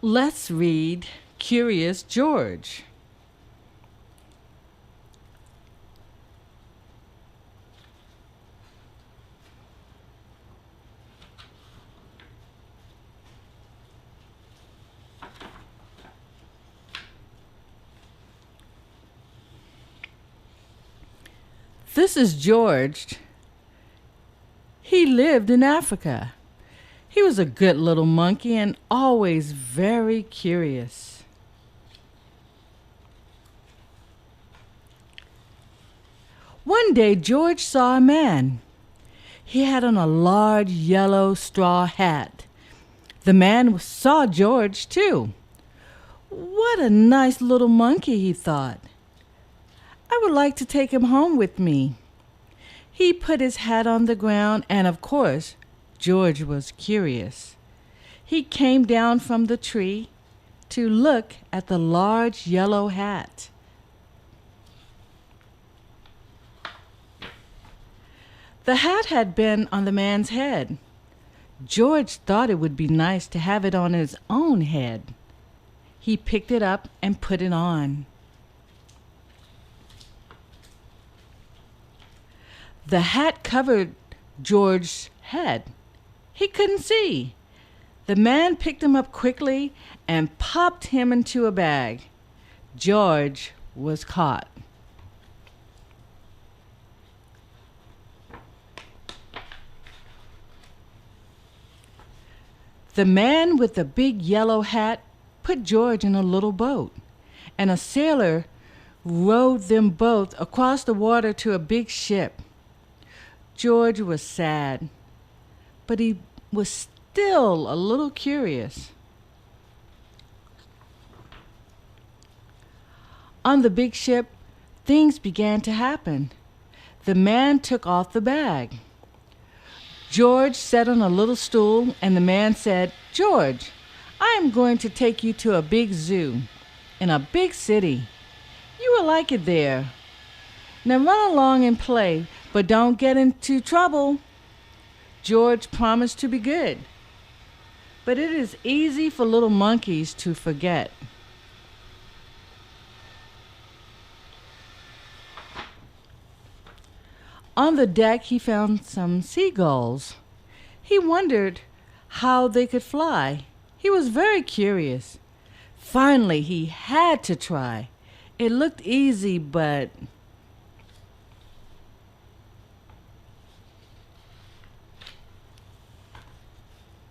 Let's read Curious George. This is George. He lived in Africa. He was a good little monkey and always very curious. One day George saw a man. He had on a large yellow straw hat. The man saw George too. What a nice little monkey, he thought. I would like to take him home with me. He put his hat on the ground, and of course, George was curious. He came down from the tree to look at the large yellow hat. The hat had been on the man's head. George thought it would be nice to have it on his own head. He picked it up and put it on. The hat covered George's head. He couldn't see. The man picked him up quickly and popped him into a bag. George was caught. The man with the big yellow hat put George in a little boat, and a sailor rowed them both across the water to a big ship. George was sad, but he was still a little curious. On the big ship, things began to happen. The man took off the bag. George sat on a little stool, and the man said, "George, I am going to take you to a big zoo in a big city. You will like it there. Now run along and play, but don't get into trouble." George promised to be good. But it is easy for little monkeys to forget. On the deck, he found some seagulls. He wondered how they could fly. He was very curious. Finally, he had to try. It looked easy, but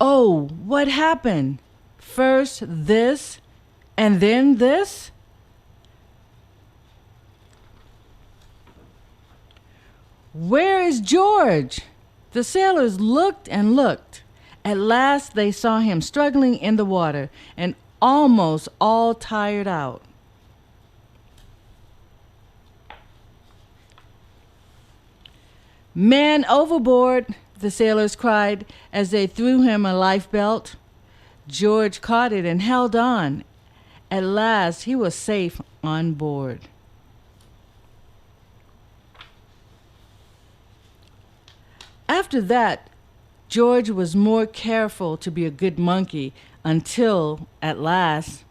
oh, what happened? First this, and then this? Where is George? The sailors looked and looked. At last they saw him struggling in the water and almost all tired out. "Man overboard!" the sailors cried as they threw him a life belt. George caught it and held on. At last he was safe on board. After that, George was more careful to be a good monkey until, at last,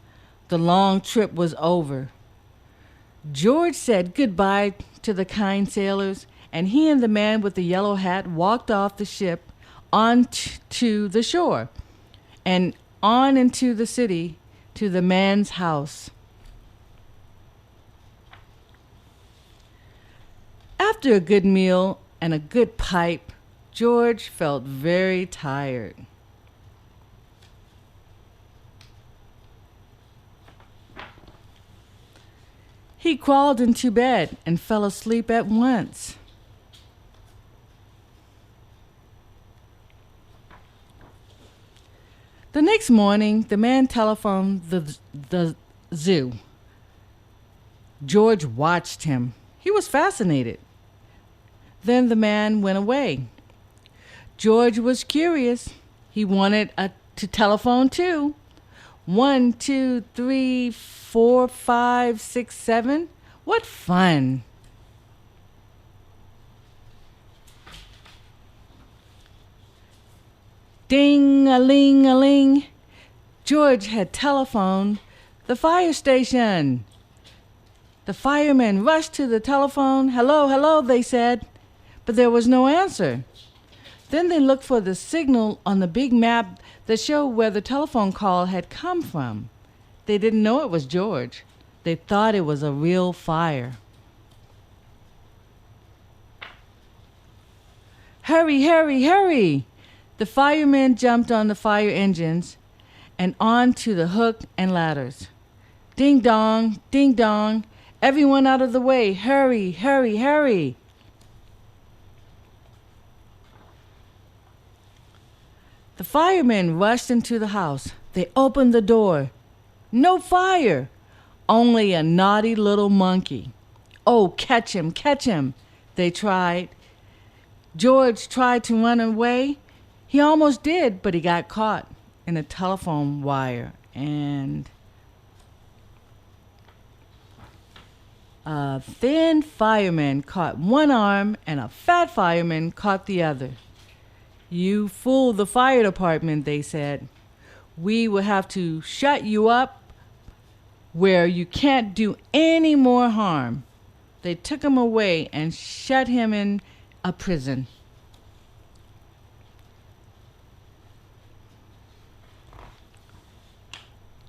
the long trip was over. George said goodbye to the kind sailors, and he and the man with the yellow hat walked off the ship to the shore and on into the city to the man's house. After a good meal and a good pipe, George felt very tired. He crawled into bed and fell asleep at once. The next morning, the man telephoned the zoo. George watched him. He was fascinated. Then the man went away. George was curious. He wanted to telephone too. 1, 2, 3, 4, 5, 6, 7. What fun! Ding-a-ling-a-ling. George had telephoned the fire station. The firemen rushed to the telephone. "Hello, hello," they said, but there was no answer. Then they looked for the signal on the big map that showed where the telephone call had come from. They didn't know it was George. They thought it was a real fire. "Hurry, hurry, hurry!" The firemen jumped on the fire engines and onto the hook and ladders. Ding dong, ding dong, everyone out of the way, hurry, hurry, hurry. The firemen rushed into the house. They opened the door. No fire, only a naughty little monkey. "Oh, catch him, they tried. George tried to run away. He almost did, but he got caught in a telephone wire, and a thin fireman caught one arm and a fat fireman caught the other. "You fooled the fire department," they said. "We will have to shut you up where you can't do any more harm." They took him away and shut him in a prison.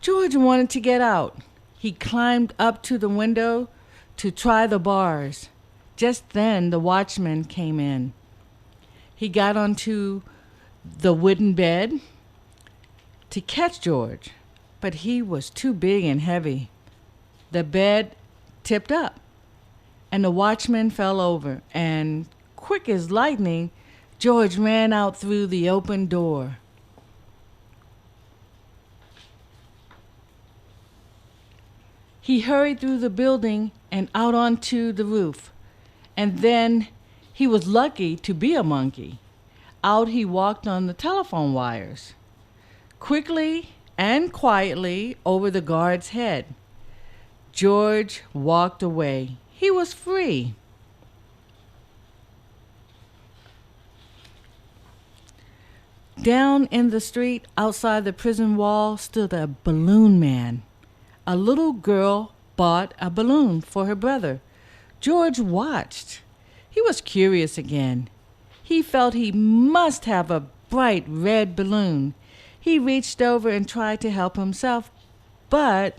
George wanted to get out. He climbed up to the window to try the bars. Just then the watchman came in. He got onto the wooden bed to catch George, but he was too big and heavy. The bed tipped up, and the watchman fell over, and quick as lightning, George ran out through the open door. He hurried through the building and out onto the roof, and then he was lucky to be a monkey. Out he walked on the telephone wires, quickly and quietly over the guard's head. George walked away. He was free. Down in the street outside the prison wall stood a balloon man. A little girl bought a balloon for her brother. George watched. He was curious again. He felt he must have a bright red balloon. He reached over and tried to help himself, but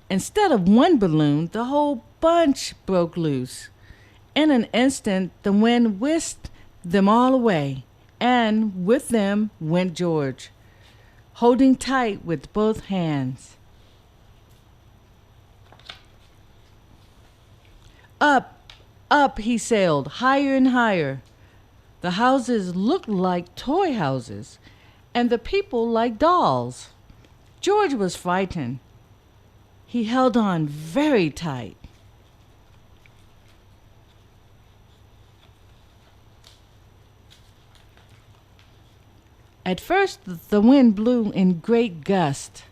instead of one balloon, the whole bunch broke loose. In an instant, the wind whisked them all away, and with them went George, holding tight with both hands. Up, up he sailed, higher and higher. The houses looked like toy houses, and the people like dolls. George was frightened. He held on very tight. At first, the wind blew in great gusts.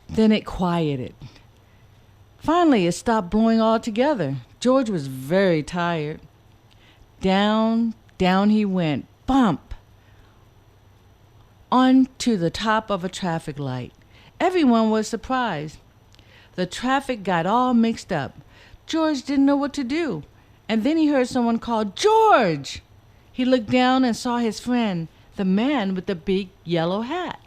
Then it quieted. Finally, it stopped blowing altogether. George was very tired. Down, down he went, bump, onto the top of a traffic light. Everyone was surprised. The traffic got all mixed up. George didn't know what to do. And then he heard someone call, "George!" He looked down and saw his friend, the man with the big yellow hat.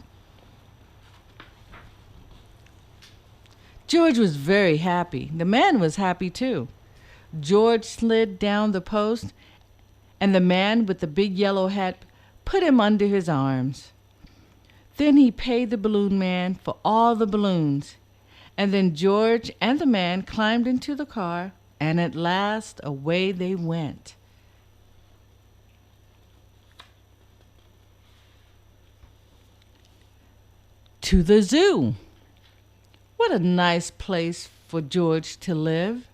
George was very happy. The man was happy too. George slid down the post, and the man with the big yellow hat put him under his arms. Then he paid the balloon man for all the balloons, and then George and the man climbed into the car, and at last away they went. To the zoo. What a nice place for George to live.